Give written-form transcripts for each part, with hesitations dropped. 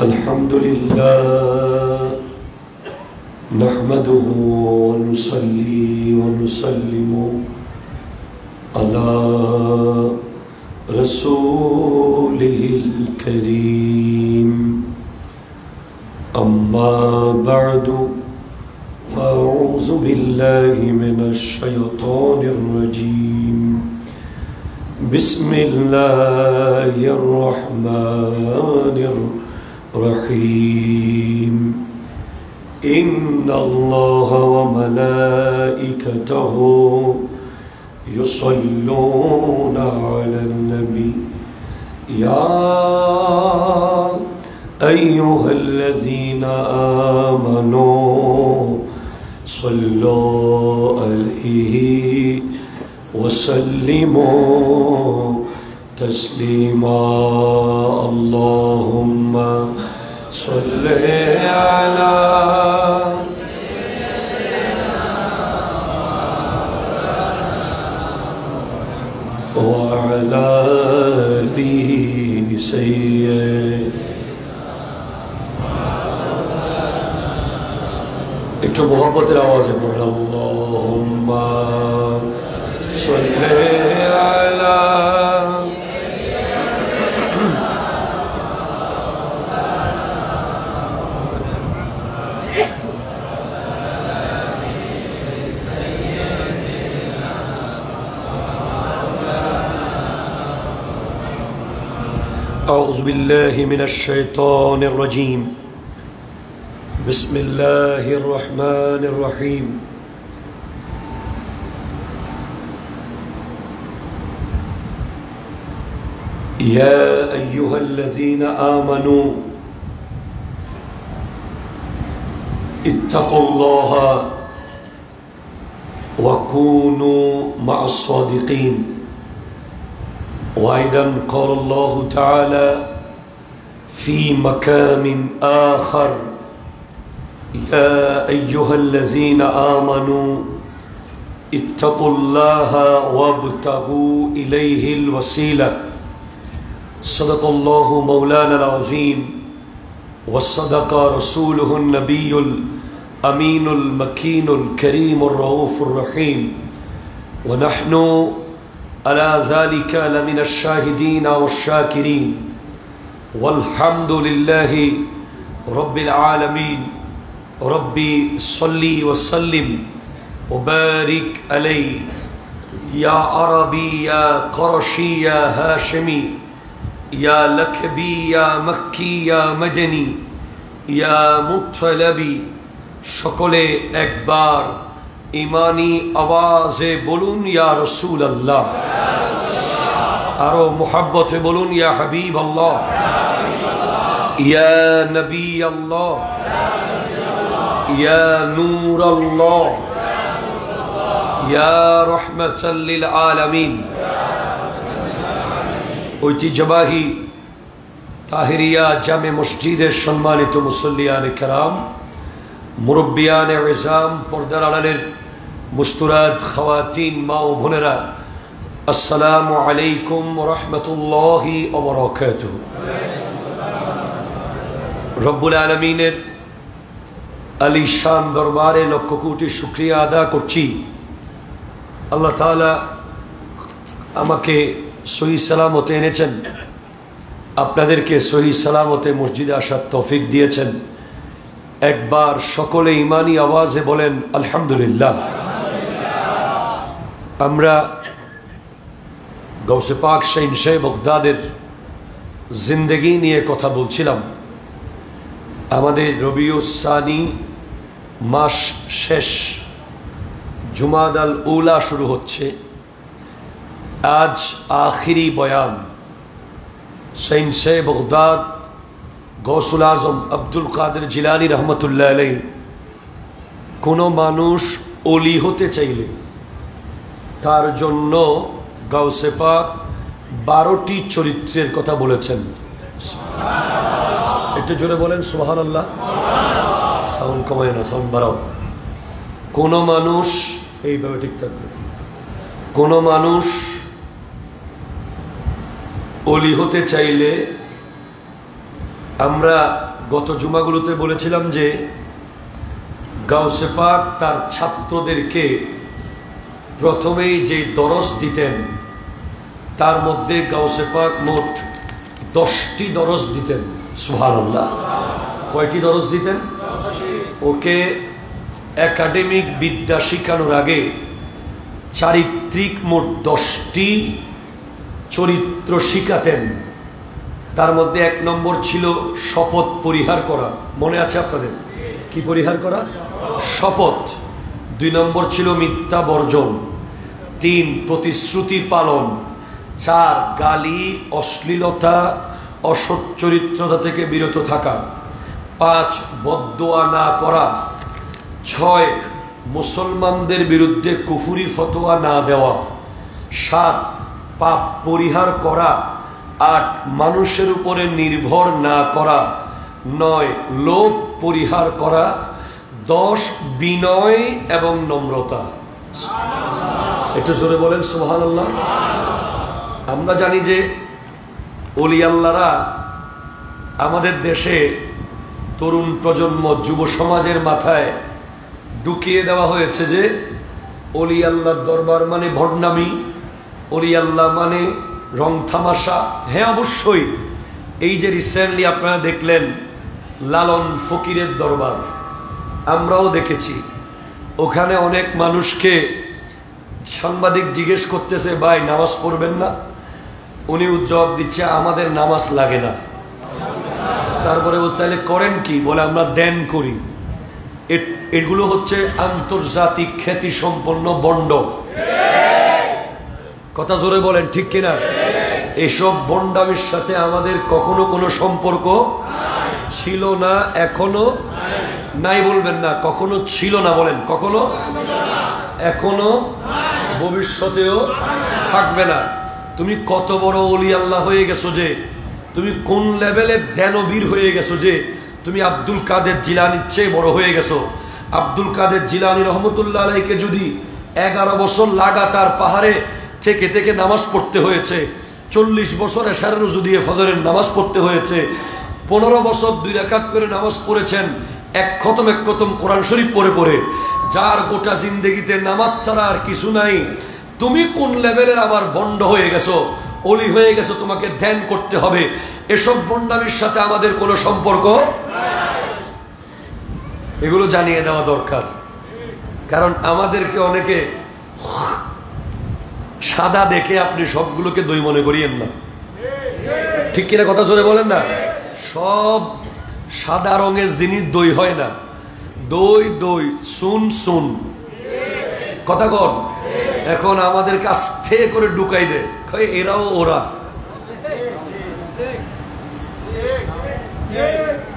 الحمد لله نحمده ونصلي ونسلم على رسوله الكريم أما بعد فأعوذ بالله من الشيطان الرجيم بسم الله الرحمن الرحيم إن الله وملائكته يصلون على النبي يا أيها الذين آمنوا صلوا عليه وسلموا تسليما اللهم صل على وعلى آل سيدنا একটু মোহব্বতের আওয়াজে বলুন আল্লাহুম্মা সাল্লি আলা أعوذ بالله من الشيطان الرجيم بسم الله الرحمن الرحيم يا أيها الذين آمنوا اتقوا الله وكونوا مع الصادقين وأيضا قال الله تعالى في مكان آخر يا أيها الذين آمنوا اتقوا الله وابتغوا إليه الوسيلة صدق الله مولانا العظيم وصدق رسوله النبي الأمين المكين الكريم الرؤوف الرحيم ونحن على ذلك لمن الشاهدين والشاكرين والحمد لله رب العالمين ربي صلي وسلم وبارك عليه يا عربي يا قرشي يا هاشمي يا لكبي يا مكي يا مدني يا مطلبي সকলে একবার ইমানি আওয়াজে বলুন ইয়া রাসূলুল্লাহ আরো মুহাব্বতে বলুন ইয়া হাবিবাল্লাহ ইয়া নবী আল্লাহ ইয়া নূর আল্লাহ ইয়া রাহমাতাল লিল আলামিন ঐতিহ্যবাহী তাহিরিয়া জামে মসজিদের সম্মানিত মুসল্লিয়ানে কেরাম মুরব্বিয়ানে ইজাম পর্দার আড়ালের মুস্তুরাদ খাওয়াতিন মা ও বোনেরা আসসালামু আলাইকুম ওয়া রাহমাতুল্লাহি ওয়া বারাকাতুহু রব্বুল আলামিনের আলিশান দরবারে লক্ষ কোটি শুকরিয়া আদা করছি আল্লাহ তাআলা আমাকে সহি সালামতে এনেছেন আপনাদেরকে সহি সালামতে মসজিদে আসার তৌফিক দিয়েছেন একবার সকলে ইমানি আওয়াজে বলেন আলহামদুলিল্লাহ আমরা গৌসে পাক শাহ বগদাদের জিন্দেগি নিয়ে কথা বলছিলাম আমাদের রবিউস সানি মাস শেষ জুমাদাল উলা শুরু হচ্ছে আজ আখিরি বয়ান শাহ বগদাদ গৌসুল আজম আব্দুল কাদের জিলানী রহমতুল্লাহ আলাইহি কোনো মানুষ ওলি হতে চাইলে তার জন্য গাউসে পাক 12টি চরিত্রের কথা বলেছেন একটু জোরে বলেন সুবহানাল্লাহ সাউন্ড কমায় না সাউন্ড বাড়াও কোনো মানুষ এইভাবে ঠিক থাকবে কোনো মানুষ ওলি হতে চাইলে আমরা গত জুমাগুলোতে বলেছিলাম যে গাউসে পাক তার ছাত্রদেরকে প্রথমেই যে দরস দিতেন তার মধ্যে গাউসে পাক মোট 10টি দরস দিতেন। সুবহানাল্লাহ। কয়টি দরস দিতেন? ওকে একাডেমিক বিদ্যা শিখানোর আগে চারিত্রিক মোট 10টি চরিত্র শিখাতেন। তার মধ্যে 1 নম্বর ছিল শপথ পরিহার করা। মনে আছে আপনাদের? কি পরিহার করা? শপথ। 2 নম্বর ছিল মিথ্যা বর্জন। 3 প্রতিশ্রুতি পালন। 4 গালি, অশ্লীলতা, অসৎ চরিত্রতা থেকে বিরত থাকা। 5 বদদোয়া না করা। 6 মুসলমানদের বিরুদ্ধে কুফরি ফতোয়া না দেওয়া। 7 পাপ পরিহার করা। 8 মানুষের উপরে নির্ভর না করা। 9 লোভ পরিহার করা। 10 বিনয় এবং নম্রতা। একটু জোরে বলেন সুবহানাল্লাহ। আমরা জানি যে ওলি আল্লাহরা আমাদের দেশে তরুণ প্রজন্ম, যুব সমাজের মাথায় ঢুকিয়ে দেওয়া হয়েছে যে ওলি আল্লাহর দরবার মানে ভণ্ডামি, ওলি আল্লাহ মানে রং তামাশা। হ্যাঁ, অবশ্যই। এই যে রিসেন্টলি আপনারা দেখলেন লালন ফকিরের দরবার, আমরাও দেখেছি। ওখানে অনেক মানুষকে সাংবাদিক জিজ্ঞেস করতেছে, ভাই নামাজ পড়বেন না? উনি জবাব দিচ্ছে, আমাদের নামাজ লাগে না। তারপরে ও তাহলে করেন কি? বলে আমরা দেন করি। এগুলো হচ্ছে আন্তর্জাতিক খ্যাতি সম্পন্ন বন্ড। কথা জোরে বলেন, ঠিক কিনা? এইসব বন্ডামির সাথে আমাদের কখনো কোনো সম্পর্ক ছিল না, এখনো নাই। বলবেন না, কখনো ছিল না। বলেন, কখনো, এখনো, ভবিষ্যতেও থাকবে না। তুমি কত বড় ওলি আল্লাহ হয়ে গেছো যে, তুমি কোন লেভেলে ধ্যানবীর হয়ে গেছো যে তুমি আব্দুল কাদের জিলানির চেয়ে বড় হয়ে গেছো। আব্দুল কাদের জিলানী রহমতুল্লাহ আলাইকে যদি 11 বছর লাগাতার পাহাড়ে থেকে থেকে নামাজ পড়তে হয়েছে, 40 বছর এশার রুজু দিয়ে ফজরের নামাজ পড়তে হয়েছে, 15 বছর 2 রাকাত করে নামাজ পড়েছেন, এক খতম কোরআন শরীফ পড়ে পড়ে, যার গোটা জিন্দেগিতে নামাজ ছাড়া আর কিছু নাই, তুমি কোন লেভেলের আবার বন্ড হয়ে গেছো, ওলি হয়ে গেছো, তোমাকে ধ্যান করতে হবে। এসব বন্ডামির সাথে আমাদের কোনো সম্পর্ক, এগুলো জানিয়ে দেওয়া দরকার। কারণ আমাদেরকে অনেকে সাদা দেখে আপনি সবগুলোকে দই মনে করিয়েন না, ঠিক কিনা? কথা জোরে বলেন না। সব সাদা রঙের জিনিস দই হয় না। দই দই, সুন সুন। কথা কন। এখন আমাদের কাছে করে ঢুকাই দেয়, এরাও ওরা।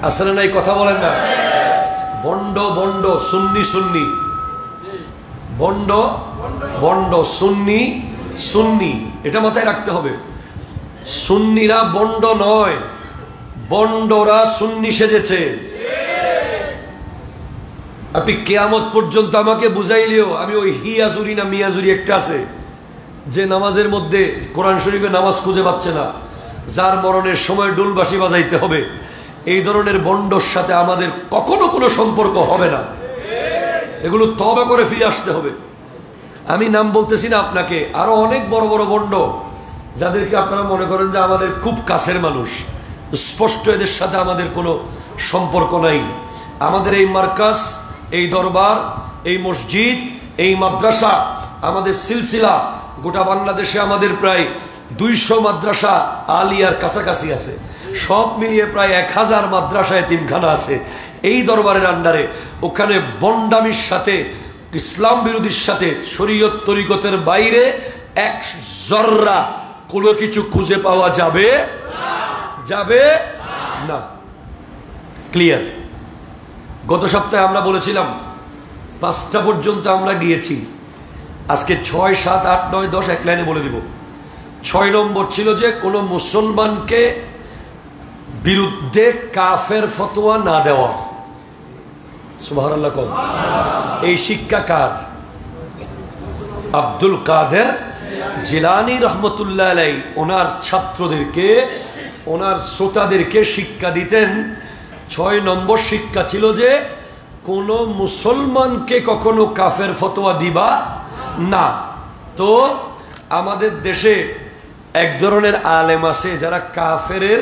আসলে নাই, কথা বলেন না। বন্ড বন্ড, সুন্নি সুন্নি, বন্ড বন্ড, সুন্নি সুন্নি, এটা মাথায় রাখতে হবে। সুন্নিরা বন্ড নয়, বন্ডরা সুন্নি সেজেছে। আপনি কিয়ামত পর্যন্ত আমাকে বুঝাইলেও আমি ওই হিয়াজুরি না মিয়াজুরি একটা আছে যে নামাজের মধ্যে কোরআন শরীফে নামাজ খুঁজে পাচ্ছে না, যার মরণের সময় ডুলবাসি বাজাইতে হবে, এই ধরনের বন্ডর সাথে আমাদের কখনো কোনো সম্পর্ক হবে না। এগুলো তওবা করে ফিরে আসতে হবে। আমি নাম বলতেছি না আপনাকে, আরো অনেক বড় বড় বন্ড যাদেরকে আপনারা মনে করেন যে আমাদের খুব কাছের মানুষ, স্পষ্ট এদের সাথে আমাদের কোনো সম্পর্ক নাই। আমাদের এই মার্কাজ, এই দরবার, এই মসজিদ, এই মাদ্রাসা, আমাদের সিলসিলা, গোটা বাংলাদেশে আমাদের প্রায় 200 মাদ্রাসা আলিয়ার কাছাকাছি আছে। সব মিলিয়ে প্রায় 1000 মাদ্রাসা এতিমখানা আছে এই দরবারের আন্ডারে। ওখানে বন্ডামির সাথে, ইসলাম বিরোধীর সাথে, শরীয়ত তরিকতের বাইরে এক জর্রা কোনো কিছু খুঁজে পাওয়া যাবে যাবে না। ক্লিয়ার? গত সপ্তাহে আমরা বলেছিলাম 5টা পর্যন্ত আমরা গিয়েছি। আজকে 6, 7, 8, 9, 10 এক লাইনে বলে দিব। 6 নম্বর ছিল যে কোনো মুসলমানকে বিরুদ্ধে কাফের ফতোয়া না দেওয়া। সুবহানাল্লাহ। এই শিক্ষা কার? আব্দুল কাদের জিলানী রহমতুল্লাহ আলাইহি ওনার ছাত্রদেরকে ওনার শ্রোতাদেরকে শিক্ষা দিতেন। 6 নম্বর শিক্ষা ছিল যে কোন মুসলমানকে কখনো কাফের ফতোয়া দিবা না। তো আমাদের দেশে এক ধরনের আলেম আছে যারা কাফেরের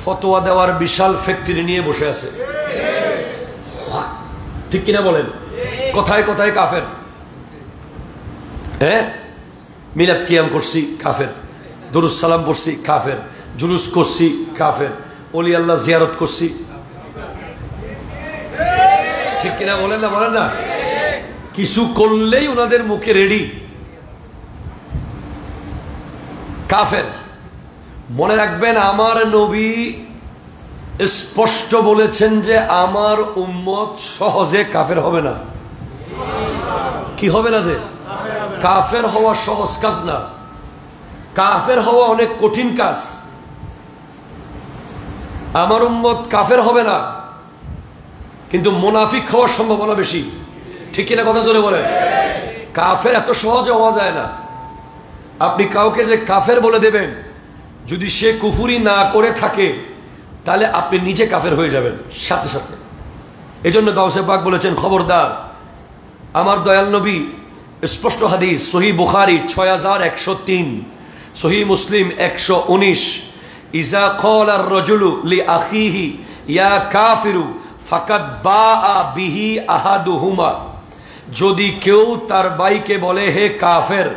ফতোয়া দেওয়ার বিশাল ফ্যাক্টরি নিয়ে বসে আছে, ঠিক কিনা বলেন? কথায় কথায় কাফের। হ্যাঁ, মিলাদ কিয়াম করছি কাফের, দুরুদ সালাম পড়ছি কাফের, জুলুস করছি কাফের, ওলি আল্লাহ জিয়ারত করছি, ঠিক কিনা বলেন না? বলেন না? কিছু করলেই ওনাদের মুখে রেডি কাফের। মনে রাখবেন, আমার নবী স্পষ্ট বলেছেন যে আমার উম্মত সহজে কাফের হবে না। কি হবে না? যে কাফের হওয়া সহজ কাজ না, কাফের হওয়া অনেক কঠিন কাজ। আমার উম্মত কাফের হবে না, কিন্তু মুনাফিক হওয়ার সম্ভাবনা বেশি, ঠিক কিনা? কথা জোরে বলে। কাফের এত সহজে হওয়া যায় না। আপনি কাউকে যে কাফের বলে দেবেন, যদি সে কুফুরি না করে থাকে তাহলে আপনি নিজে কাফের হয়ে যাবেন সাথে সাথে। এজন্য গাউসে পাক বলেছেন, খবরদার, আমার দয়াল নবী স্পষ্ট হাদিস, সহিহ বুখারী 6103, সহিহ মুসলিম 119, ইজা ক্বালা আর-রাজুলু লিআখিহি ইয়া কাফিরু ফাকাদ বাআ বিহি আহাদুহুমা। যদি কেউ তার ভাইকে বলে হে কাফের,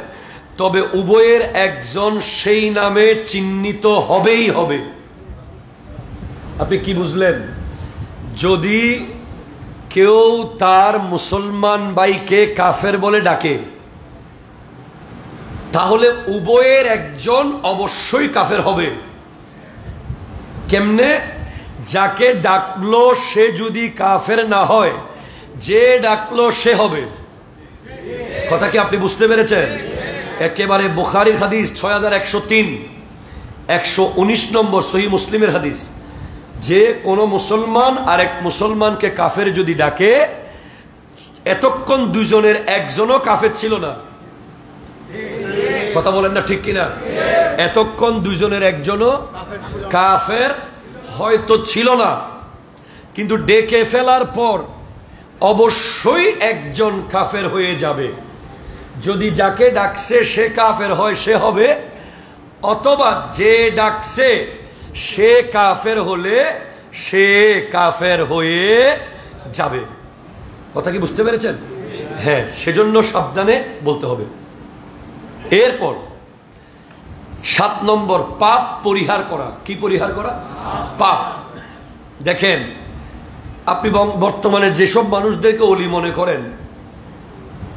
তবে উভয়ের একজন সেই নামে চিহ্নিত হবেই হবে। আপনি কি বুঝলেন? যদি কেউ তার মুসলমান ভাইকে কাফের বলে ডাকে, তাহলে উভয়ের একজন অবশ্যই কাফের হবে। কেমনে? যাকে ডাকলো সে যদি কাফের না হয়, যে ডাকলো সে হবে। কথা কি আপনি বুঝতে পেরেছেন? একেবারে বুখারীর হাদিস 6103, 119 নম্বর সহিহ মুসলিমের হাদিস, যে কোনো মুসলমান আরেক মুসলমানকে কাফের যদি ডাকে, এতক্ষণ দুজনের একজনও কাফের ছিল না। কথা বলেন না, ঠিক কিনা? এতক্ষণ দুজনের একজনও কাফের হয়তো ছিল না, কিন্তু ডেকে ফেলার পর অবশ্যই একজন কাফের হয়ে যাবে। যদি যাকে ডাকছে সে কাফের হয় সে হবে, অথবা যে ডাকছে সে কাফের হলে সে কাফের হয়ে যাবে। কথা কি বুঝতে পেরেছেন? হ্যাঁ, সেজন্য সাবধানে বলতে হবে। এরপর 7 নম্বর, পাপ পরিহার করা। কি পরিহার করা? পাপ। দেখেন, আপনি বর্তমানে যেসব মানুষদেরকে ওলি মনে করেন,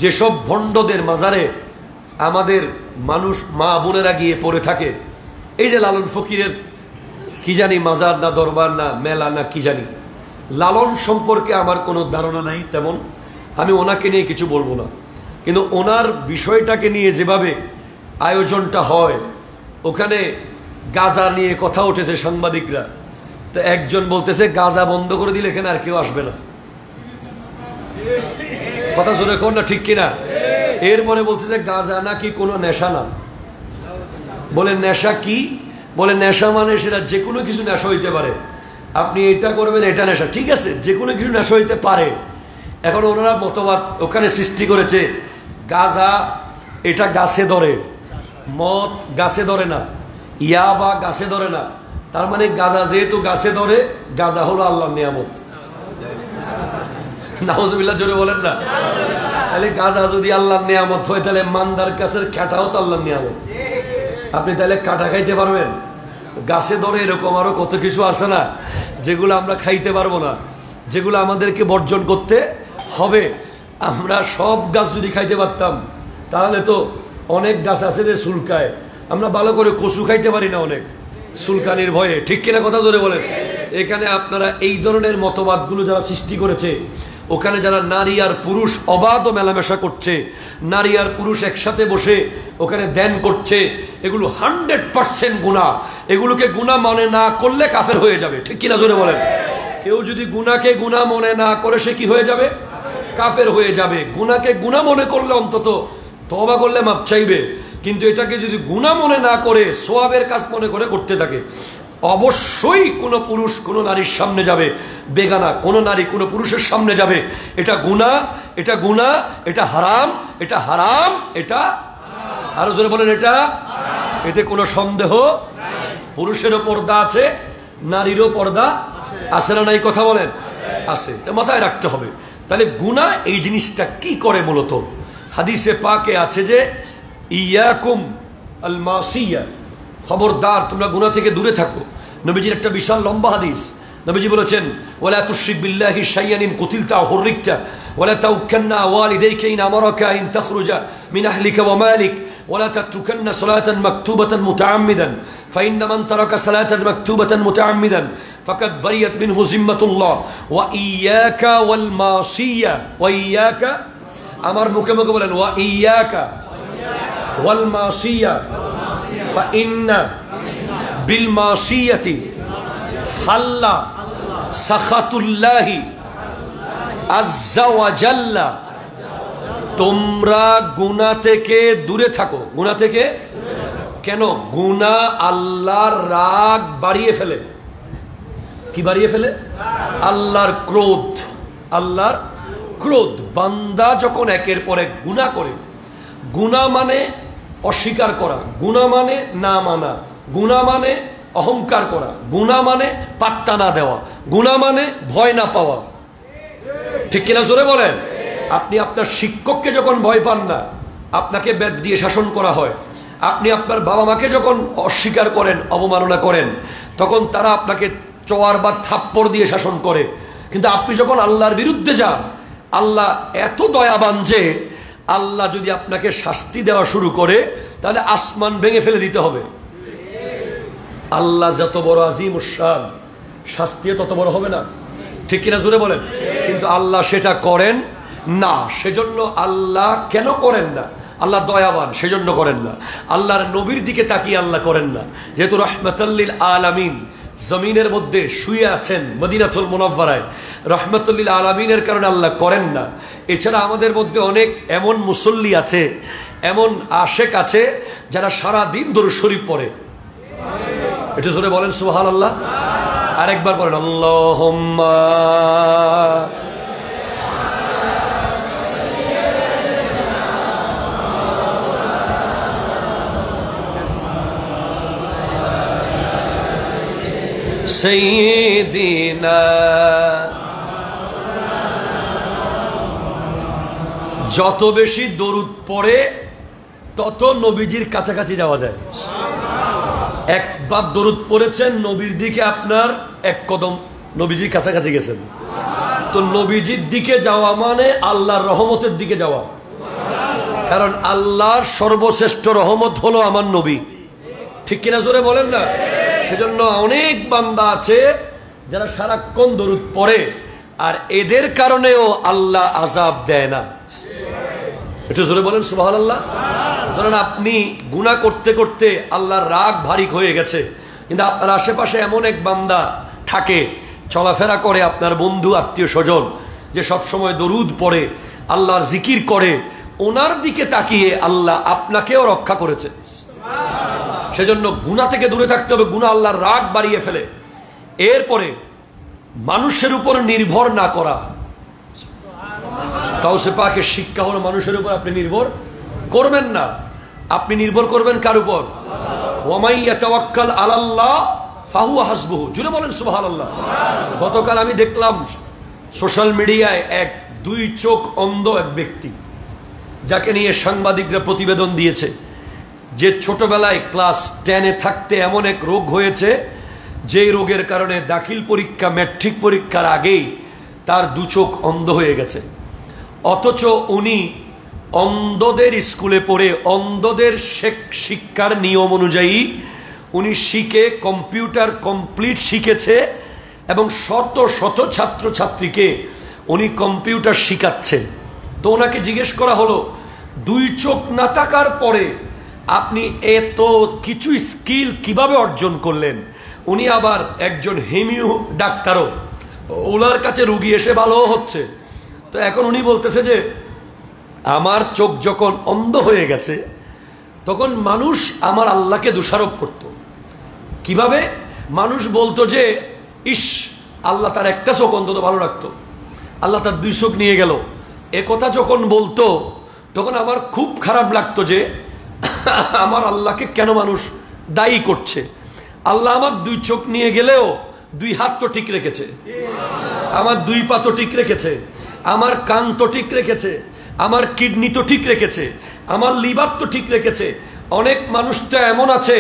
যেসব ভণ্ডদের মাজারে আমাদের মানুষ মা বোনেরা গিয়ে পড়ে থাকে, এই যে লালন ফকিরের কি জানি মাজার না দরবার না মেলা না কি জানি, লালন সম্পর্কে আমার কোনো ধারণা নাই তেমন, আমি ওনাকে নিয়ে কিছু বলবো না, কিন্তু ওনার বিষয়টাকে নিয়ে যেভাবে আয়োজনটা হয়, ওখানে গাঁজা নিয়ে কথা উঠেছে সাংবাদিকরা, তো একজন বলতেছে গাঁজা বন্ধ করে দিলে এখানে আর কেউ আসবে না। কথা শুনে কোন না, ঠিক কিনা? এরপরে বলতেছে গাঁজা নাকি কোনো নেশা না। বলে নেশা কি? বলে নেশা মানে সেটা যে কোনো কিছু নেশা হইতে পারে, আপনি এটা করবেন এটা নেশা, ঠিক আছে, যে কোনো কিছু নেশা হইতে পারে। এখন ওনারা মতবাদ ওখানে সৃষ্টি করেছে, গাঁজা এটা গাছে ধরে, মদ গাছে ধরে না, ইয়াবা গাছে ধরে না, তার মানে গাঁজা যেহেতু গাছে ধরে, গাঁজা হলো আল্লাহর নিয়ামত। নাউজুবিল্লাহ, জোরে বলেন না। তাহলে গাঁজা যদি আল্লাহর নিয়ামত হয়, তাহলে মান্দার গাছের কাঁটাও তো আল্লাহর নিয়ামত। আপনি তাহলে কাঁটা খাইতে পারবেন? গাছে ধরে এরকম আরো কত কিছু আছে না, যেগুলো আমরা খাইতে পারবো না, যেগুলো আমাদেরকে বর্জন করতে হবে। আমরা সব গাছ যদি খাইতে পারতাম, তাহলে তো অনেক গাছ আছে যে চুলকায়, আমরা ভালো করে কচু খাইতে পারি না অনেক চুলকানির ভয়ে, ঠিক কিনা? কথা জোরে বলেন। এখানে আপনারা এই ধরনের মতবাদগুলো যারা সৃষ্টি করেছে, ওখানে যারা নারী আর পুরুষ অবাধ মেলামেশা করছে, নারী আর পুরুষ একসাথে বসে ওখানে ধ্যান করছে, এগুলো 100% গুনাহ। এগুলোকে গুনাহ মনে না করলে কাফের হয়ে যাবে, ঠিক কিনা? জোরে বলেন। কেউ যদি গুনাহকে গুনাহ মনে না করে, সে কি হয়ে যাবে? কাফের হয়ে যাবে। গুনাহকে গুনাহ মনে করলে অন্তত তওবা করলে মাপ চাইবে, কিন্তু এটাকে যদি গুনাহ মনে না করে সওয়াবের কাজ মনে করে করতে থাকে, অবশ্যই কোনো পুরুষ কোনো নারীর সামনে যাবে, বেগানা কোনো নারী কোনো পুরুষের সামনে যাবে, এটা গুনাহ, এটা গুনাহ, এটা হারাম, এটা হারাম, এটা আরো জোরে বলেন এটা, এতে কোনো সন্দেহ। পুরুষেরও পর্দা আছে, নারীরও পর্দা আছে না নাই? কথা বলেন আছে, মাথায় রাখতে হবে। তাহলে গুনাহ এই জিনিসটা কি করে? মূলত হাদিসে পাকে আছে যে ইয়াকুম আল মাসিয়া, খবরদার তোমরা গুনাহ থেকে দূরে থাকো। নবীজির একটা বিশাল লম্বা হাদিস, নবীজি বলেছেন ওয়ালা তুশরিক বিল্লাহি শাইয়ান ইন কুতিলতা আও হুররিকতা ওয়ালা তাউক্কান্না ওয়ালিদাইকা ইন আমারাকা ইন তাখরুজা মিন আহলিকা ওয়া মালিক ওয়ালা তাতরুকান্না সালাতান মাকতুবাতান মুতাআম্মিদান ফাইন্না মান তারাকা সালাতান মাকতুবাতান মুতাআম্মিদান ফাকাদ বারিয়াত মিনহু জিম্মাতুল্লাহ ওয়া ইয়াকা ওয়াল মাসিয়া, ওয়া ইয়াকা, আমার মুখে মুখে বলেন ওয়া ইয়াকা ওয়াল মাসিয়া ফাইন্না বিল মাসিয়াতি হাল্লা সাখাতুল্লাহি আজ্জা ওয়া জাল্লা। তোমরা গুনাহ থেকে দূরে থাকো। গুনাহ থেকে কেন? গুনাহ আল্লাহর রাগ বাড়িয়ে ফেলে। কি বাড়িয়ে ফেলে? আল্লাহর ক্রোধ। আল্লাহর ক্রোধ। বান্দা যখন একের পর এক গুনাহ করে, গুনাহ মানে অস্বীকার করা, গুনাহ মানে না মানা, গুনাহ মানে অহংকার করা, গুনাহ মানে পাত্তা না দেওয়া, গুনাহ মানে ভয় না পাওয়া। ঠিক কিনা জোরে বলেন? আপনি আপনার শিক্ষককে যখন ভয় পান না, আপনাকে বেদ দিয়ে শাসন করা হয়, আপনি আপনার বাবা মাকে যখন অস্বীকার করেন, অবমাননা করেন, তখন তারা আপনাকে চোয়ার বা থাপ্পড় দিয়ে শাসন করে। কিন্তু আপনি যখন আল্লাহর বিরুদ্ধে যান, আল্লাহ এত দয়াবান যে আল্লাহ যদি আপনাকে শাস্তি দেওয়া শুরু করে, তাহলে আসমান ভেঙে ফেলে দিতে হবে। আল্লাহ যত বড় আজিম শান, শাস্তিও তত বড় হবে না? ঠিক কিনা জোরে বলেন? কিন্তু আল্লাহ সেটা করেন না। সেজন্য আল্লাহ কেন করেন না? আল্লাহ দয়াবান, সেজন্য করেন না। আল্লাহর নবীর দিকে তাকিয়ে আল্লাহ করেন না, যেহেতু রহমাতুল আলামিন জমিনের মধ্যে শুয়ে আছেন মদিনাতুল মুনাওয়ারায়, রহমাতুল আলামিনের কারণে আল্লাহ করেন না। এছাড়া আমাদের মধ্যে অনেক এমন মুসল্লি আছে, এমন আশেক আছে, যারা সারা দিন দরুদ শরীফ পড়ে। এটা জোরে বলেন সুবহানাল্লাহ। আরেকবার বলেন আল্লাহুম্মা। সাইয়্যিদিনা, যত বেশি দরুদ পড়ে তত নবীজির কাছাকাছি যাওয়া যায়। একবার দরুদ পড়েছেন, নবীর দিকে আপনার এক কদম নবীজির কাছাকাছি গেছেন। তো নবীজির দিকে যাওয়া মানে আল্লাহর রহমতের দিকে যাওয়া। কারণ আল্লাহর সর্বশ্রেষ্ঠ রহমত হলো আমার নবী। ঠিক কিনা জোরে বলেন না? সেজন্য অনেক বান্দা আছে যারা সারাক্ষণ দরুদ পড়ে, আর এদের কারণেও আল্লাহ আযাব দেয় না। একটু জোরে বলেন সুবহানাল্লাহ। ধরেন আপনি গুনাহ করতে করতে আল্লাহর রাগ ভারী হয়ে গেছে, কিন্তু আপনার আশেপাশে এমন এক বান্দা থাকে, চলাফেরা করে, আপনার বন্ধু আত্মীয় স্বজন, যে সব সময় দরুদ পড়ে, আল্লাহর জিকির করে, ওনার দিকে তাকিয়ে আল্লাহ আপনাকেও রক্ষা করেছে। সেজন্য গুনাহ থেকে দূরে থাকতে হবে। গুনাহ আল্লাহর রাগ বাড়িয়ে ফেলে। এরপরে মানুষের উপর নির্ভর না করা। কাউসে পাকের শিক্ষা হলো মানুষের উপর আপনি নির্ভর করবেন না। আপনি নির্ভর করবেন কার উপর? ওয়ামাই ইয়াতাওয়াক্কাল আলাল্লাহ ফাহুয়া হাসবুহু। জুড়ে বলেন সুবহানাল্লাহ। গতকাল আমি দেখলাম সোশ্যাল মিডিয়ায় এক দুই চোখ অন্ধ এক ব্যক্তি, যাকে নিয়ে সাংবাদিকরা প্রতিবেদন দিয়েছে, যে ছোটবেলায় ক্লাস 10-এ থাকতে এমন এক রোগ হয়েছে, যেই রোগের কারণে দাখিল পরীক্ষা, ম্যাট্রিক পরীক্ষার আগেই তার দু চোখ অন্ধ হয়ে গেছে। অথচ উনি অন্ধদের স্কুলে পড়ে অন্ধদের শিক্ষার নিয়ম অনুযায়ী উনি শিখে কম্পিউটার কমপ্লিট শিখেছে, এবং শত শত ছাত্রছাত্রীকে উনি কম্পিউটার শিখাচ্ছে। তো ওনাকে জিজ্ঞেস করা হলো, দুই চোখ না থাকার পরে আপনি এত কিছু স্কিল কিভাবে অর্জন করলেন? উনি আবার একজন হেমিও ডাক্তারও, ওনার কাছে রুগী এসে ভালো হচ্ছে। তো এখন উনি বলতেছে যে আমার চোখ যখন অন্ধ হয়ে গেছে, তখন মানুষ আমার আল্লাহকে দোষারোপ করত। কিভাবে? মানুষ বলতো যে ইস, আল্লাহ তার একটা চোখ অন্তত ভালো রাখতো, আল্লাহ তার 2 চোখ নিয়ে গেল। এ কথা যখন বলতো তখন আমার খুব খারাপ লাগতো যে আমার আল্লাহকে কেন মানুষ দায়ী করছে। আল্লাহ আমার 2 চোখ নিয়ে গেলেও 2 হাত তো ঠিক রেখেছে, আমার 2 পা তো ঠিক রেখেছে, আমার কান তো ঠিক রেখেছে, আমার কিডনি তো ঠিক রেখেছে, আমার লিভার তো ঠিক রেখেছে। অনেক মানুষ তো এমন আছে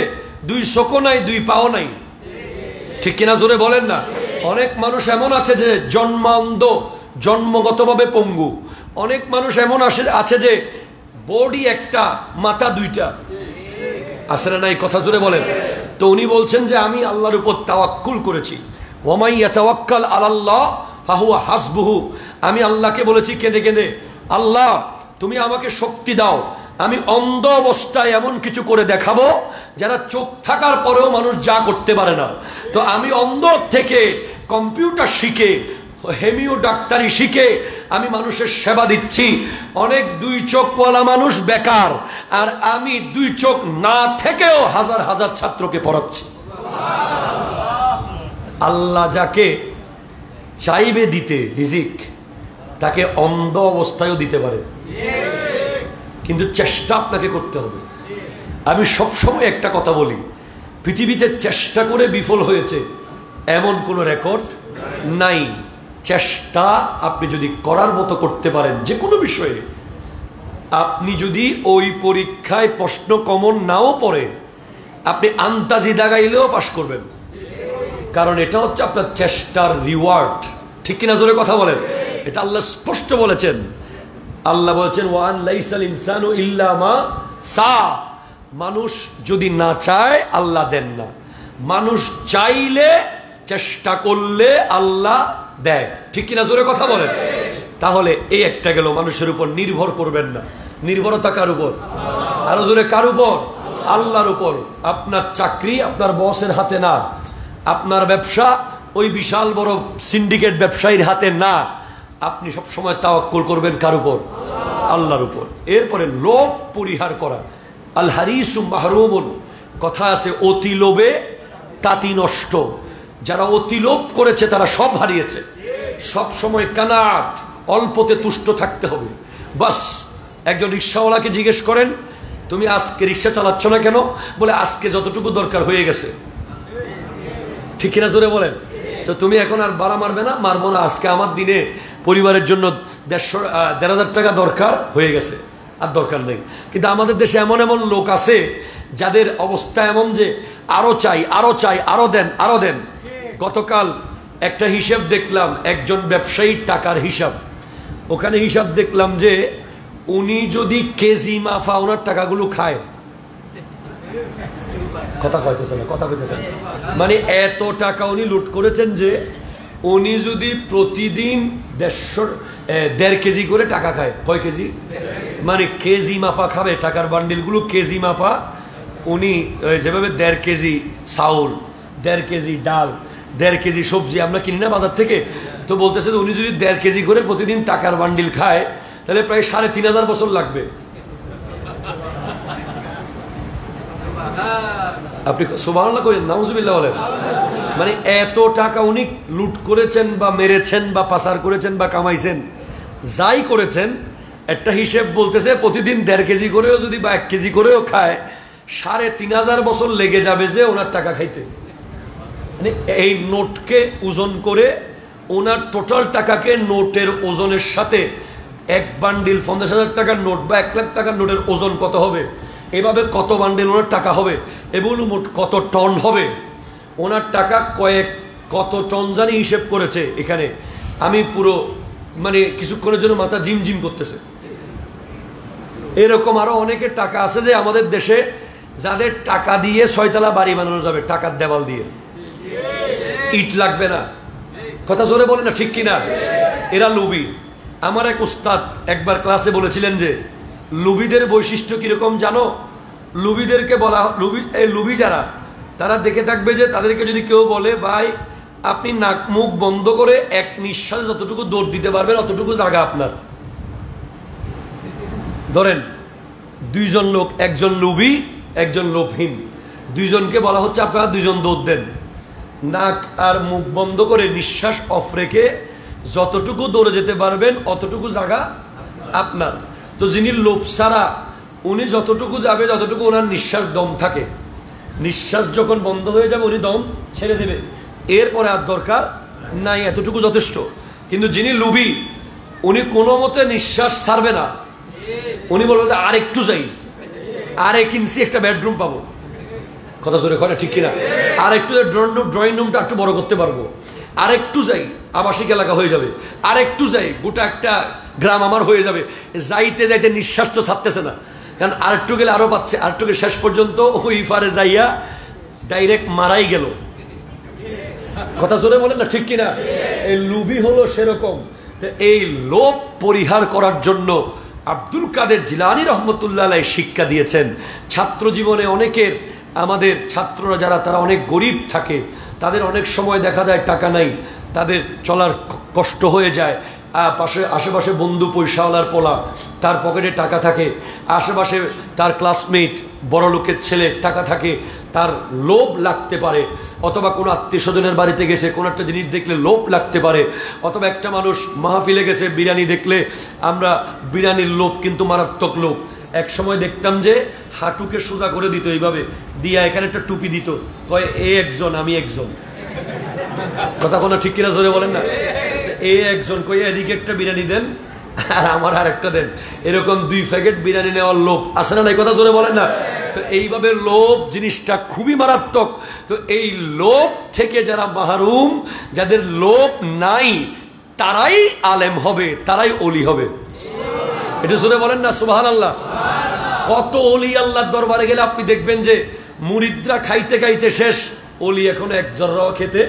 2 চোখও নাই 2 পাও নাই, ঠিক কিনা জোরে বলেন না। অনেক মানুষ এমন আছে যে জন্মান্ধ, জন্মগতভাবে পঙ্গু। অনেক মানুষ এমন আছে যে বডি একটা, মাথা 2টা, আছে না নাই? কথা জোরে বলেন। তো উনি বলছেন যে আমি আল্লাহর উপর তাওয়াক্কুল করেছি, ওয়ামাই ইয়াতাওয়াক্কাল আলাল্লাহ ফাহুয়া হাসবুহু। আমি আল্লাহকে বলেছি কেঁদে কেঁদে, আল্লাহ তুমি আমাকে শক্তি দাও, আমি অন্ধ অবস্থায় এমন কিছু করে দেখাবো যারা চোখ থাকার পরেও মানুষ যা করতে পারে না। তো আমি অন্ধ থেকে কম্পিউটার শিখে, হেমিও ডাক্তারি শিখে আমি মানুষের সেবা দিচ্ছি। অনেক 2 চোখওয়ালা মানুষ বেকার, আর আমি 2 চোখ না থেকেও হাজার হাজার ছাত্রকে পড়াচ্ছি। আল্লাহ যাকে চাইবে দিতে রিজিক, তাকে অন্ধ অবস্থায়ও দিতে পারে, কিন্তু চেষ্টা আপনাকে করতে হবে। আমি সবসময় একটা কথা বলি, পৃথিবীতে চেষ্টা করে বিফল হয়েছে এমন কোনো রেকর্ড নাই। চেষ্টা আপনি যদি করার মতো করতে পারেন যে কোনো বিষয়ে, আপনি যদি ওই পরীক্ষায় প্রশ্ন কমন নাও পড়ে, আপনি আন্তাজি দাগাইলেও পাশ করবেন, কারণ এটা হচ্ছে আপনার চেষ্টার রিওয়ার্ড। ঠিক কিনা জোরে কথা বলেন। এটা আল্লাহ স্পষ্ট বলেছেন। আল্লাহ বলেছেন ওয়ান লাইসাল ইনসানু ইল্লা মা সা। মানুষ যদি না চায় আল্লাহ দেন না, মানুষ চাইলে, চেষ্টা করলে আল্লাহ দেয়। ঠিক কিনা জোরে কথা বলেন। তাহলে এই একটা গেল, মানুষের উপর নির্ভর করবেন না। নির্ভরতা কার উপর? আরো জোরে, কার উপর? আল্লাহর উপর। আপনার চাকরি আপনার বসের হাতে না, আপনার ব্যবসা ওই বিশাল বড় সিন্ডিকেট ব্যবসায়ীর হাতে না। আপনি সব সময় তাওয়াক্কুল করবেন কার উপর? আল্লাহর উপর। এরপরে লোভ পরিহার করা। আল হারিসু মাহরুমুন, কথা আছে অতি লোভে তাতি নষ্ট। যারা অতি লোভ করেছে তারা সব হারিয়েছে। সব সময় কানাত, অল্পতে তুষ্ট থাকতে হবে। বাস, একজন রিক্সাওয়ালাকে জিজ্ঞেস করেন তুমি আজকে রিক্সা চালাচ্ছ না কেন? বলে আজকে যতটুকু দরকার হয়ে গেছে। ঠিক কিনা জোরে বলেন। তো তুমি এখন আর বাড়া মারবে না? মারবো না, আজকে আমার দিনে পরিবারের জন্য 1,500-1,500 টাকা দরকার হয়ে গেছে, আর দরকার নেই। কিন্তু আমাদের দেশে এমন এমন লোক আছে যাদের অবস্থা এমন যে আরো চাই, আরো চাই, আরো দেন, আরো দেন। গতকাল একটা হিসাব দেখলাম, একজন ব্যবসায়ীর টাকার হিসাব। ওখানে হিসাব দেখলাম যে উনি যদি কেজি মাফা ওনার টাকাগুলো খায়, কথা কইতেছেন না, কথা কইতেছেন, মানে এত টাকা উনি লুট করেছেন যে উনি যদি প্রতিদিন 1.5 কেজি করে টাকা খায়। কয় কেজি? মানে কেজি মাপা খাবে, টাকার বান্ডিলগুলো কেজি মাপা। উনি যেভাবে 1.5 কেজি চাউল, 1.5 কেজি ডাল, 1.5 কেজি সবজি আমরা কিনি না বাজার থেকে, তো বলতেছে উনি যদি 1.5 কেজি করে প্রতিদিন টাকার বান্ডিল খায় তাহলে প্রায় 3,500 বছর লাগবে। আপনি সুবহানাল্লাহ করেন, নাউজুবিল্লাহ বলেন। মানে এত টাকা উনি লুট করেছেন বা মেরেছেন বা পাচার করেছেন বা কামাইছেন, যাই করেছেন, একটা হিসেব বলতেছে প্রতিদিন 1.5 কেজি করেও যদি বা 1 কেজি করেও খায় 3,500 বছর লেগে যাবে যে ওনার টাকা খাইতে। মানে এই নোটকে ওজন করে ওনার টোটাল টাকাকে নোটের ওজনের সাথে, 1 বান্ডিল 50,000 টাকার নোট বা 1 লাখ টাকার নোটের ওজন কত হবে, এভাবে কত বান্ডিল ওনার টাকা হবে এবং মোট কত টন হবে, ওনার টাকা কত টন জানি হিসেব করেছে। এখানে আমি পুরো মানে কিছুক্ষণের জন্য মাথা জিম করতেছে। এরকম আরো অনেকের টাকা আছে যে আমাদের দেশে, যাদের টাকা দিয়ে 6 তলা বাড়ি বানানো যাবে, টাকার দেওয়াল দিয়ে, ইট লাগবে না। কথা জোরে বলে না, ঠিক কিনা? এরা লুবি। আমার এক উস্তাদ একবার ক্লাসে বলেছিলেন যে লুবিদের বৈশিষ্ট্য কিরকম জানো? লুবিদেরকে বলা, লুবি যারা, তারা দেখে থাকবে যে তাদেরকে যদি কেউ বলে ভাই আপনি নাক মুখ বন্ধ করে এক নিঃশ্বাসে যতটুকু দৌড় দিতে পারবেন অতটুকু জায়গা আপনার। ধরেন 2 জন লোক, একজন লুবি একজন লোভহীন, 2 জনকে বলা হচ্ছে আপনারা 2 জন দৌড় দেন। নাক আর মুখ বন্ধ করে নিঃশ্বাস অফ রেখে যতটুকু দৌড়ে যেতে পারবেন অতটুকু জায়গা আপনার। তো যিনি লোভ ছাড়া, উনি যতটুকু যাবে যতটুকু ওনার নিঃশ্বাস দম থাকে, নিঃশ্বাস যখন বন্ধ হয়ে যাবে উনি দম ছেড়ে দেবে, এরপরে আর দরকার নাই, এতটুকু যথেষ্ট। কিন্তু যিনি লোভী উনি কোনো মতে নিঃশ্বাস ছাড়বে না, উনি বলবে যে আর একটু যাই, আর 1 ইঞ্চি একটা বেডরুম পাবো, কথা জোরে করে ঠিক কিনা, আর একটু ড্রয়িং রুমটা একটু বড় করতে পারবো, আর একটু যাই আবাসিক এলাকা হয়ে যাবে, আর একটু যাই গোটা একটা গ্রাম আমার হয়ে যাবে। যাইতে যাইতে নিঃশ্বাস তো ছাড়তেছে না, কারণ আরেকটু গেলে আরো পাচ্ছে, আরেকটু গেলে শেষ পর্যন্ত ওই পারে যাইয়া ডাইরেক্ট মারাই গেল, কথা জোরে বলেন না ঠিক কিনা। এই লোভী হলো সেরকম। এই লোভ পরিহার করার জন্য আব্দুল কাদের জিলানী রহমতুল্লাহ আলাইহি শিক্ষা দিয়েছেন। ছাত্র জীবনে অনেকের, আমাদের ছাত্ররা যারা তারা অনেক গরিব থাকে, তাদের অনেক সময় দেখা যায় টাকা নাই, তাদের চলার কষ্ট হয়ে যায়। আশেপাশে বন্ধু পয়সাওয়ালার পোলা, তার পকেটে টাকা থাকে, আশেপাশে তার ক্লাসমেট বড় লোকের ছেলে টাকা থাকে, তার লোভ লাগতে পারে, অথবা কোনো আত্মীয় স্বজনের বাড়িতে গেছে কোনো একটা জিনিস দেখলে লোভ লাগতে পারে, অথবা একটা মানুষ মাহফিলে গেছে বিরিয়ানি দেখলে, আমরা বিরিয়ানির লোভ কিন্তু মারাত্মক লোভ। এক সময় দেখতাম যে হাঁটুকে সোজা করে দিত এইভাবে দিয়া, এখানে একটা টুপি দিত, কয় এ একজন আমি একজন, কথা কোনো ঠিক কিনা জোরে বলেন না, এ একজন কই এদিকে একটা বিরিয়ানি দেন আর আমার আর একটা দেন, এরকম 2 প্যাকেট বিরিয়ানি নেওয়ার লোভ আছে না নাই, কথা জোরে বলেন না। তো এইভাবে লোভ জিনিসটা খুবই মারাত্মক। তো এই লোভ থেকে যারা মাহরুম, যাদের লোভ নাই, তারাই আলেম হবে, তারাই ওলি হবে। এটা জোরে বলেন না সুবহানাল্লাহ। কত ওলি আল্লাহর দরবারে গেলে আপনি দেখবেন যে মুরিদরা খাইতে খাইতে শেষ, ওলি এখনো এক জর্রাও খেতে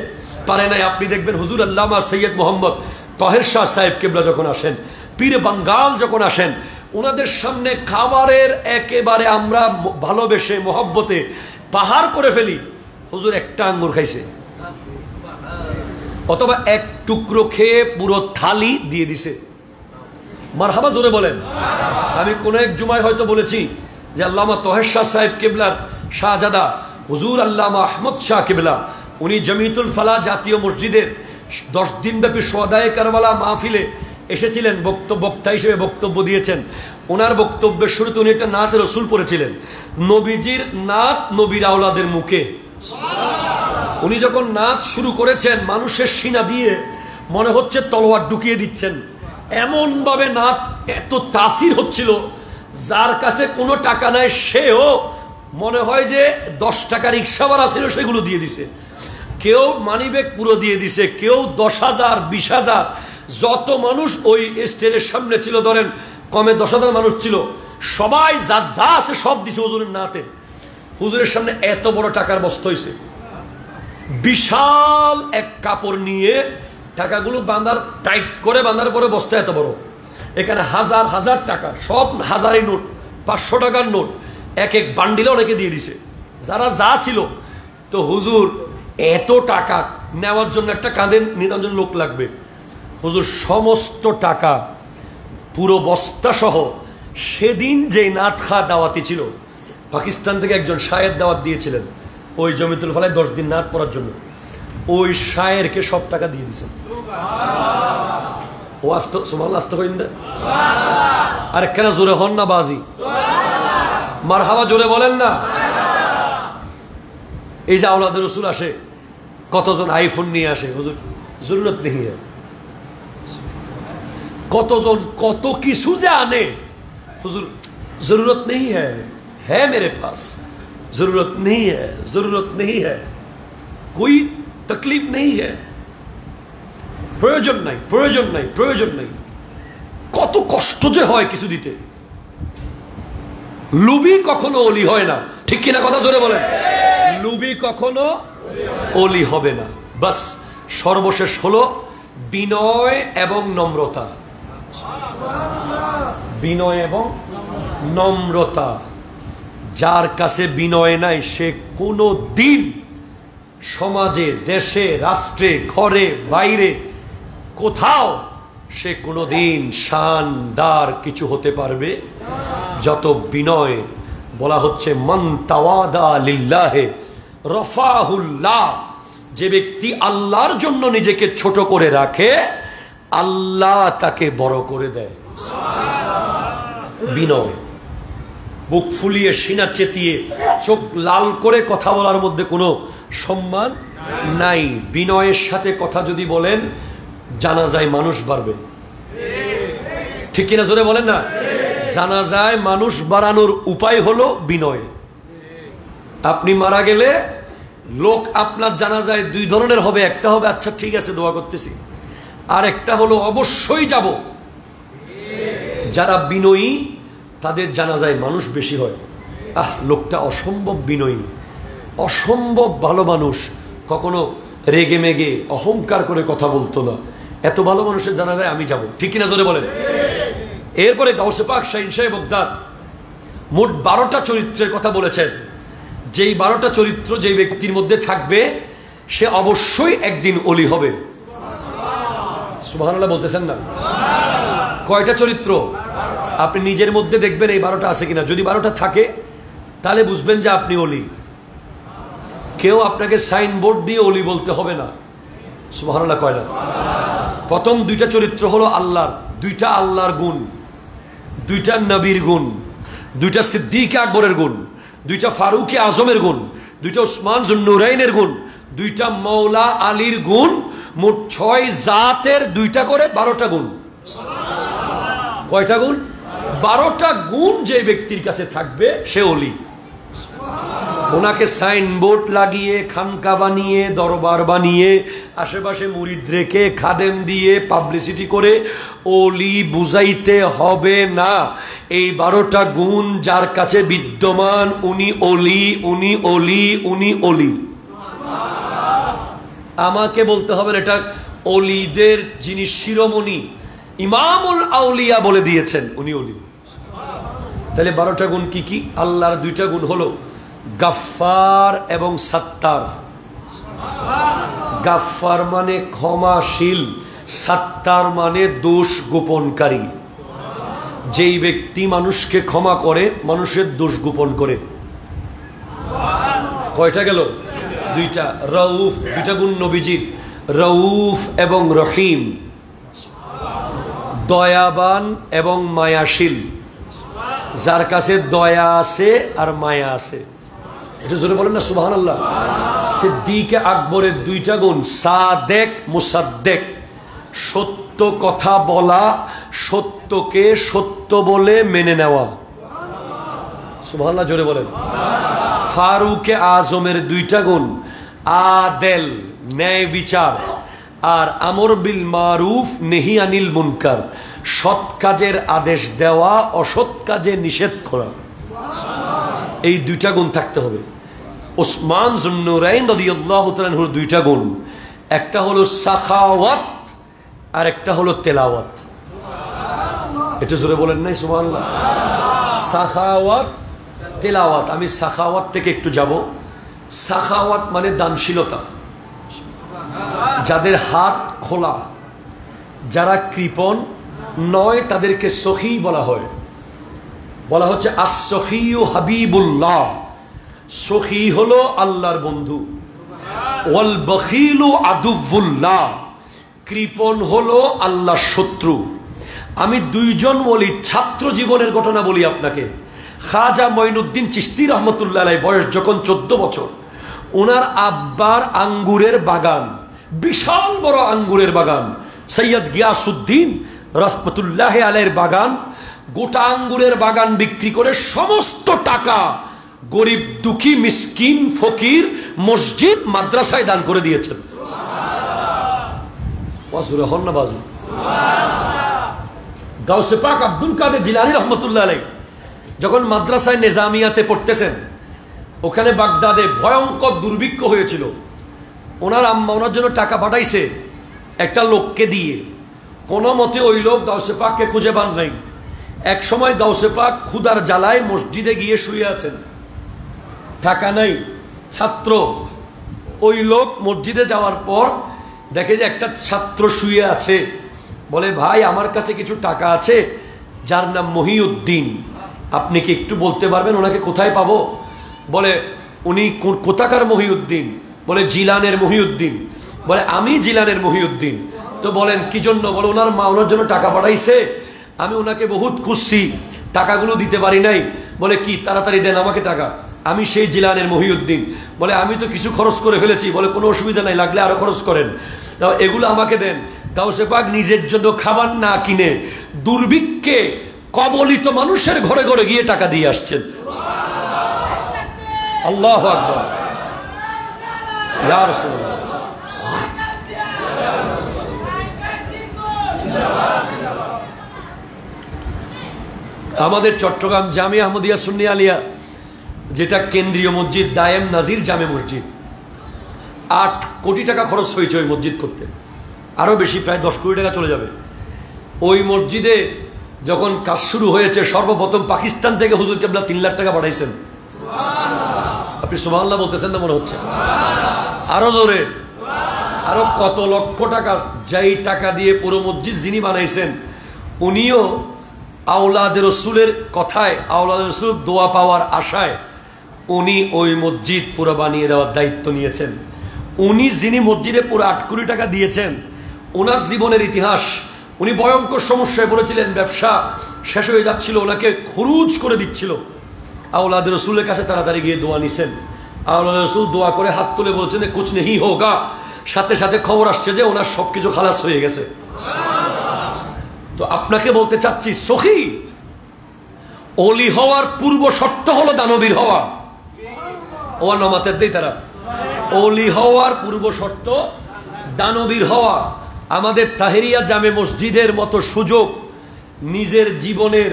পারে নাই। আপনি দেখবেন হুজুর আল্লামা সৈয়দ মোহাম্মদ তাহের শাহ সাহেব কেবলা যখন আসেন, পীরে বাঙ্গাল যখন আসেন, ওনাদের সামনে খাবারের একেবারে আমরা ভালোবেসে মহব্বতে পাহাড় করে ফেলি, হুজুর একটা আঙ্গুর খাইছে, অথবা এক টুকরো খেয়ে পুরো থালি দিয়ে দিছে। মারহাবা জোরে বলেন। আমি কোন এক জুমায় হয়তো বলেছি যে আল্লামা তাহের শাহ সাহেব কেবলার শাহজাদা হুজুর আল্লামা আহমদ শাহ কেবলা, উনি জমিয়তুল ফালাহ জাতীয় মসজিদের 10 দিন ব্যাপী সোহাদায়ে কারবালা মাহফিলে এসেছিলেন, বক্তা হিসেবে বক্তব্য দিয়েছেন। ওনার বক্তব্যের শুরুতে উনি একটা নাত রসুল পড়েছিলেন, নবীজির নাত নবীর আওলাদের মুখে। উনি যখন নাচ শুরু করেছেন, মানুষের সিনা দিয়ে মনে হচ্ছে তলোয়ার ঢুকিয়ে দিচ্ছেন, এমন ভাবে নাচ এত তাসির হচ্ছিল, যার কাছে কোনো টাকা নাই সেও মনে হয় যে 10 টাকা রিক্সা ভাড়া ছিল সেগুলো দিয়ে দিছে, কেউ মানিব্যাগ পুরো দিয়ে দিছে, কেউ 10,000 20,000, যত মানুষ ওই স্টেজের সামনে ছিল, ধরেন কমে 10,000 মানুষ ছিল, সবাই যা যা আছে সব দিছে হুজুরের নাতে। হুজুরের সামনে এত বড় টাকার বস্তা হয়েছে, বিশাল এক কাপড় নিয়ে টাকাগুলো বাঁধার, টাইট করে বাঁধার পরে বস্তা এত বড়, এখানে হাজার হাজার টাকা, সব হাজারি নোট, 500 টাকার নোট, এক এক বান্ডিলে অনেকে দিয়ে দিছে, যারা যা ছিল। তো হুজুর এত টাকা নেওয়ার জন্য একটা কাঁধে নেওয়ার জন্য লোক লাগবে, হুজুর সমস্ত টাকা পুরো বস্তা সহ, সেদিন যে নাত খা দাওয়াতি ছিল, পাকিস্তান থেকে একজন শায়ের দাওয়াত দিয়েছিলেন ওই জমিতুল ফালায় 10 দিন নাত পড়ার জন্য, ওই শায়েরকে সব টাকা দিয়ে দিয়েছেন। ও আসতো সুবহানাল্লাহ, আসতো কইন দে আর কেন জোরে হন না বাজি, মারহাবা জোরে বলেন না। এই যে আওলাদের রসুল আসে, কতজন আইফোন নিয়ে আসে, হুজুর জরুরত নেই, কতজন কত কিছু যে আনে, হুজুর জরুরত নেই হ্যাঁ মেরে পাস, জরুরত নেই জরুরত নেই কোই তকলিফ নেই প্রয়োজন নাই প্রয়োজন নাই প্রয়োজন নাই। কত কষ্ট যে হয় কিছু দিতে। লুবি কখনো অলি হয় না, ঠিক কিনা কথা জোরে বলেন। লুবি কখনো অলি হবে না। বাস সর্বশেষ হলো বিনয় এবং নম্রতা। বিনয় এবং নম্রতা, যার কাছে বিনয় নাই সে কোনো দিন সমাজে, দেশে, রাষ্ট্রে, ঘরে, বাইরে, কোথাও সে কোনোদিন শানদার কিছু হতে পারবে। যত বিনয়, বলা হচ্ছে মান তাওয়াদা লিল্লাহে রফাহুল্লাহ, যে ব্যক্তি আল্লাহর জন্য নিজেকে ছোট করে রাখে, আল্লাহ তাকে বড় করে দেয়। বিনয়, বুক ফুলিয়ে সিনা চেতিয়ে চোখ লাল করে কথা বলার মধ্যে কোনো সম্মান নাই। বিনয়ের সাথে কথা যদি বলেন, জানাজায় মানুষ বাড়বে। ঠিক কিনা জোরে বলেন না? জানাজায় মানুষ বাড়ানোর উপায় হলো বিনয়। আপনি মারা গেলে লোক আপনার জানাজায় দুই ধরনের হবে। একটা হবে আচ্ছা ঠিক আছে দোয়া করতেছি, আর একটা হলো অবশ্যই যাব। যারা বিনয়ী তাদের জানাজায় মানুষ বেশি হয়। লোকটা অসম্ভব বিনয়ী, অসম্ভব ভালো মানুষ, কখনো রেগে মেগে অহংকার করে কথা বলতো না, এত ভালো মানুষের জানাজায় আমি যাব। ঠিক কিনা জোরে বলেন? এরপরে গাউসে পাক শাহীন শাহ বাগদাদ মোট 12টা চরিত্রের কথা বলেছেন। যেই 12টা চরিত্র যেই ব্যক্তির মধ্যে থাকবে সে অবশ্যই একদিন ওলি হবে। সুবহানাল্লাহ বলতেছেন না? কয়টা চরিত্র? আপনি নিজের মধ্যে দেখবেন এই 12টা আছে কিনা। যদি 12টা থাকে তাহলে বুঝবেন যে আপনি ওলি। কেউ আপনাকে সাইনবোর্ড দিয়ে ওলি বলতে হবে না। সুবহানাল্লাহ কয় না? প্রথম 2টা চরিত্র হলো আল্লাহর, 2টা আল্লাহর গুণ, 2টা নবীর গুণ, 2টা সিদ্দিক আকবরের গুণ, 2টা ফারুকে আজমের গুণ, 2টা উসমান জুন্নুরাইনের গুণ, 2টা মৌলা আলীর গুণ, মোট 6 জাতের 2টা করে 12টা গুণ। কয়টা গুণ? 12টা গুণ যে ব্যক্তির কাছে থাকবে সে ওলি। ওনাকে সাইনবোর্ড লাগিয়ে, খানকা বানিয়ে, দরবার বানিয়ে, আশেপাশে মুরিদ রেখে, খাদেম দিয়ে পাবলিসিটি করে ওলি বুঝাইতে হবে না। এই 12টা গুণ যার কাছে বিদ্যমান উনি ওলি, উনি ওলি, উনি ওলি। আমাকে বলতে হবে এটা ওলিদের যিনি শিরোমণি ইমামুল আউলিয়া বলে দিয়েছেন উনি ওলি। তাহলে 12টা গুণ কি কি? আল্লাহর 2টা গুণ হলো গাফফার এবং সাত্তার। গাফফার মানে ক্ষমাশীল, সাত্তার মানে দোষ গোপনকারী। যেই ব্যক্তি মানুষকে ক্ষমা করে, মানুষের দোষ গোপন করে। কয়টা গেল? 2টা। রউফ, 2টা গুণ নবীজির, রউফ এবং রহিম। দয়াবান এবং মায়াশীল, যার কাছে দয়া আছে আর মায়া আছে। এটা জোরে বলেন না সুবহানাল্লাহ। সিদ্দিক আকবরের 2টা গুণ, সাদেক মুসাদ্দেক, সত্য কথা বলা, সত্যকে সত্য বলে মেনে নেওয়া। সুবহানাল্লাহ জোরে বলেন। ফারুকে আজমের 2টা গুণ, আদেল, ন্যায় বিচার, আর আমর বিল মারুফ নেহি আনিল মুনকার, সৎ কাজের আদেশ দেওয়া, অসৎ কাজে নিষেধ করা। এই 2টা গুণ থাকতে হবে। উসমান জুন্নুরাইন রাদিয়াল্লাহু তাআলা আনহুর 2টা গুণ, একটা হলো সাখাওয়াত আর একটা হলো তেলাওয়াত। এটা জোরে বলেন নাই সুবহানাল্লাহ? সাখাওয়াত, তেলাওয়াত। আমি সাখাওয়াত থেকে একটু যাব। সাখাওয়াত মানে দানশীলতা। যাদের হাত খোলা, যারা কৃপণ নয়, তাদেরকে সখী বলা হয়। বলা হচ্ছে আস-সখিয়ু হাবিবুল্লাহ। সখী হলো আল্লাহর বন্ধু। ওয়াল বখিলু আদুউল্লাহ। কৃপণ হলো আল্লাহর শত্রু। আমি 2জন ওলির ছাত্র জীবনের ঘটনা বলি আপনাকে। খাজা মঈনুদ্দিন চিশতি রহমতুল্লাহ আলাইহি বয়স যখন 14 বছর, ওনার আব্বার আঙ্গুরের বাগান, বিশাল বড় আঙ্গুরের বাগান, সৈয়দ গিয়াসউদ্দিন রহমতুল্লাহ আলাইহির বাগান। গোটা আঙ্গুরের বাগান বিক্রি করে সমস্ত টাকা গরিব দুঃখী মিসকিন ফকির মসজিদ মাদ্রাসায় দান করে দিয়েছেন। গাউসে পাক আব্দুল কাদের জিলানী রহমতুল্লাহ আলাইহি যখন মাদ্রাসায় নিজামিয়াতে পড়তেছেন, ওখানে বাগদাদে ভয়ঙ্কর দুর্ভিক্ষ হয়েছিল। ওনার আম্মা ওনার জন্য টাকা পাঠাইছে একটা লোককে দিয়ে। কোনো মতে ওই লোক গাউসে পাককে খুঁজে পান নাই। এক সময় গাউসে পাক ক্ষুধার জ্বালায় মসজিদে গিয়ে শুয়ে আছেন, টাকা নাই, ছাত্র। ওই লোক মসজিদে যাওয়ার পর দেখে যে একটা ছাত্র শুয়ে আছে। বলে, ভাই আমার কাছে কিছু টাকা আছে, যার নাম মহিউদ্দিন, আপনি কি একটু বলতে পারবেন ওনাকে কোথায় পাবো? বলে, উনি কোথাকার মহিউদ্দিন? বলে জিলানের মহিউদ্দিন। বলে আমি জিলানের মহিউদ্দিন। তো বলেন কি জন্য? বলে ওনার মা ওনার জন্য টাকা পাঠাইছে, আমি ওনাকে বহুত খুঁজছি, টাকাগুলো দিতে পারি নাই। বলে কি, তাড়াতাড়ি দেন আমাকে টাকা, আমি সেই জিলানের মহিউদ্দিন। বলে আমি তো কিছু খরচ করে ফেলেছি। বলে কোনো অসুবিধা নাই, লাগলে আরো খরচ করেন, তাও এগুলো আমাকে দেন। গাউসে পাক নিজের জন্য খাবার না কিনে দুর্ভিক্ষে কবলিত মানুষের ঘরে ঘরে গিয়ে টাকা দিয়ে আসছেন। আল্লাহু আকবার, ইয়া রাসূলুল্লাহ। আমাদের চট্টগ্রাম জামিয়া আহমদিয়া সুন্নি আলিয়া, যেটা কেন্দ্রীয় মসজিদ, দায়েম নাজির জামে মসজিদ, 8 কোটি টাকা খরচ হয়েছে ওই মসজিদ করতে, আরো বেশি, প্রায় 10 কোটি টাকা চলে যাবে। ওই মসজিদে যখন কাজ শুরু হয়েছে, সর্বপ্রথম পাকিস্তান থেকে হুজুর কেবলা 3 লাখ টাকা পাঠাইছেন। আপনি সুবহানাল্লাহ বলতেছেন না মনে হচ্ছে? আরো জোরে, আরো কত লক্ষ টাকা, যেই টাকা দিয়ে পুরো মসজিদ যিনি বানাইছেন, উনিও আওলাদ রসুলের কথায়, আওলাদ রসুল দোয়া পাওয়ার আশায় উনি ওই মসজিদ পুরো বানিয়ে দেওয়ার দায়িত্ব নিয়েছেন। উনি যিনি মসজিদে পুরো 8 কোটি টাকা দিয়েছেন, ওনার জীবনের ইতিহাস, উনি ভয়ঙ্কর সমস্যায় পড়েছিলেন, ব্যবসা শেষ হয়ে যাচ্ছিল, ওনাকে খরুজ করে দিচ্ছিল। আওলাদ রসুলের কাছে তাড়াতাড়ি গিয়ে দোয়া নিছেন। আওলাদ রসুল দোয়া করে হাত তুলে বলছেন কুছ নেহি হোগা, সাথে সাথে খবর আসছে যে ওনার সবকিছু খালাস হয়ে গেছে। তো আপনাকে বলতে চাচ্ছি, সখী, ওলি হওয়ার পূর্ব শর্ত হলো দানবীর হওয়া। ও নামাতের দেই তারা, ওলি হওয়ার পূর্ব শর্ত দানবীর হওয়া। আমাদের তাহেরিয়া জামে মসজিদের মতো সুযোগ, নিজের জীবনের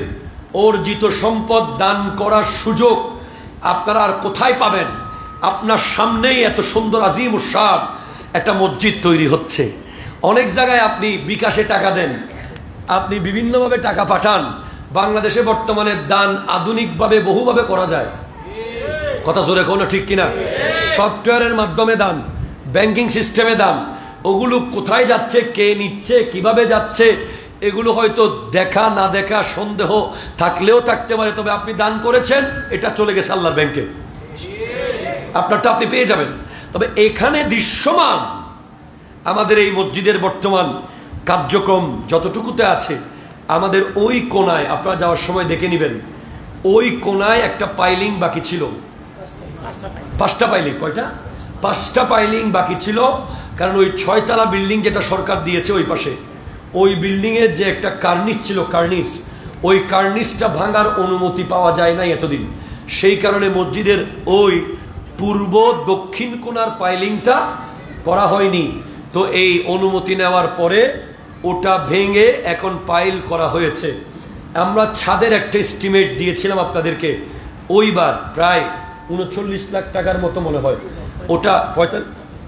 অর্জিত সম্পদ দান করার সুযোগ আপনারা আর কোথায় পাবেন? আপনার সামনেই এত সুন্দর আজিম উশান একটা মসজিদ তৈরি হচ্ছে। অনেক জায়গায় আপনি বিকাশে টাকা দেন, আপনি বিভিন্নভাবে টাকা পাঠান। বাংলাদেশে বর্তমানে দান আধুনিকভাবে বহুভাবে করা যায়, কথা জোরে কোনো ঠিক কিনা? সফটওয়্যারের মাধ্যমে দান, ব্যাংকিং সিস্টেমে দান, ওগুলো কোথায় যাচ্ছে, কে নিচ্ছে, কিভাবে যাচ্ছে, এগুলো হয়তো দেখা না দেখা সন্দেহ থাকলেও থাকতে পারে। তবে আপনি দান করেছেন, এটা চলে গেছে আল্লাহর ব্যাংকে, আপনারটা আপনি পেয়ে যাবেন। তবে এখানে দৃশ্যমান আমাদের এই মসজিদের বর্তমান কার্যক্রম যতটুকুতে আছে, আমাদের ওই কোনায় আপনারা যাওয়ার সময় দেখে নেবেন, ওই কোনায় একটা পাইলিং বাকি ছিল, 5টা পাইলিং। কয়টা? 5টা পাইলিং বাকি ছিল। কারণ ওই 6তলা বিল্ডিং যেটা সরকার দিয়েছে ওই পাশে, ওই বিল্ডিং এর যে একটা কার্নিস ছিল, কার্নিস, ওই কার্নিসটা ভাঙার অনুমতি পাওয়া যায় না এতদিন। সেই কারণে মসজিদের ওই পূর্ব দক্ষিণ কোণার পাইলিংটা করা হয়নি। তো এই অনুমতি নেওয়ার পরে ওটা ভেঙে এখন পাইল করা হয়েছে। আমরা ছাদের একটা এস্টিমেট দিয়েছিলাম আপনাদেরকে ওইবার, প্রায় 39 লাখ টাকার মতো মনে হয়, ওটা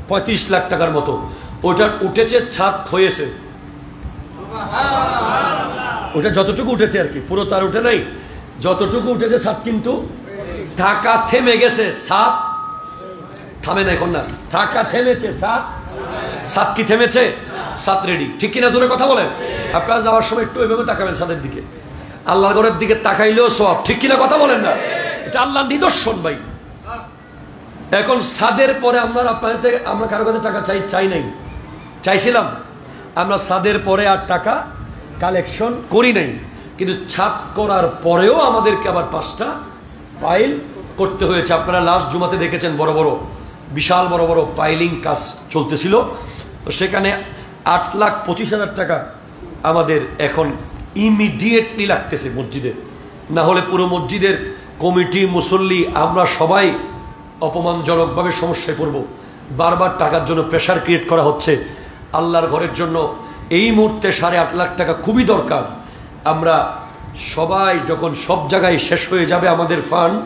35 লাখ টাকার মতো ওটা উঠেছে, ছাদ হয়েছে। ওটা যতটুকু উঠেছে আর কি, পুরো তার উঠে নাই, যতটুকু উঠেছে ছাদ, কিন্তু ঢাকা থেমে গেছে, ছাদ থামে না এখন, না ঢাকা থেমেছে, ছাদ কি থেমেছে? ছাদ রেডি, ঠিক কিনা জোরে কথা বলেন? আপনারা যাওয়ার সময় একটু ওইভাবে তাকাবেন ছাদের দিকে, আল্লাহর ঘরের দিকে তাকাইলেও সওয়াব, ঠিক কিনা কথা বলেন না? এটা আল্লাহর নিদর্শন ভাই। এখন ছাদের পরে আপনাদের থেকে আমরা কারো কাছে টাকা চাই নাই, চাইছিলাম আমরা ছাদের পরে আর টাকা কালেকশন করি নাই, কিন্তু ছাদ করার পরেও আমাদেরকে আবার 5টা পাইল করতে হয়েছে। আপনারা লাস্ট জুমাতে দেখেছেন বড় বড় বিশাল বড় বড় পাইলিং কাজ চলতেছিল। তো সেখানে 8,25,000 টাকা আমাদের এখন ইমিডিয়েটলি লাগতেছে মসজিদে, না হলে পুরো মসজিদের কমিটি, মুসল্লি, আমরা সবাই অপমানজনকভাবে সমস্যায় পড়ব। বারবার টাকার জন্য প্রেশার ক্রিয়েট করা হচ্ছে। আল্লাহর ঘরের জন্য এই মুহূর্তে 8.5 লাখ টাকা খুবই দরকার। আমরা সবাই যখন সব জায়গায় শেষ হয়ে যাবে আমাদের ফান্ড,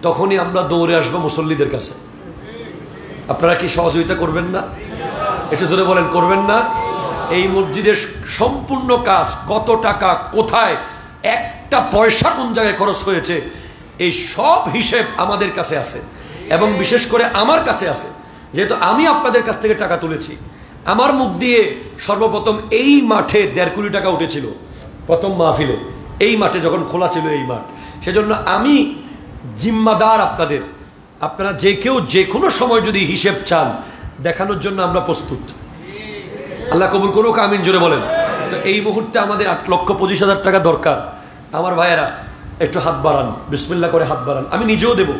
তখনই আমরা দৌড়ে আসবো মুসল্লিদের কাছে। আপনারা কি সহযোগিতা করবেন না? একটু জোরে বলেন, করবেন না? এই মসজিদের সম্পূর্ণ কাজ, কত টাকা কোথায়, একটা পয়সা কোন জায়গায় খরচ হয়েছে, এই সব হিসেব আমাদের কাছে আছে, এবং বিশেষ করে আমার কাছে আছে। যেহেতু আমি আপনাদের কাছ থেকে টাকা তুলেছি, আমার মুখ দিয়ে সর্বপ্রথম এই মাঠে 1.5 কোটি টাকা উঠেছিল প্রথম মাহফিলে, এই মাঠে যখন খোলা ছিল এই মাঠ। সেজন্য আমি জিম্মাদার আপনাদের, আপনারা যে কেউ যে কোনো সময় যদি হিসেব চান দেখানোর জন্য আমরা প্রস্তুত। আল্লাহ কবুল করুক, আমিন জোরে বলেন। তো এই মুহূর্তে আমাদের 8,25,000 টাকা দরকার। আমার ভাইয়েরা একটু হাত বাড়ান, বিসমিল্লাহ করে হাত বাড়ান, আমি নিজেও দেব।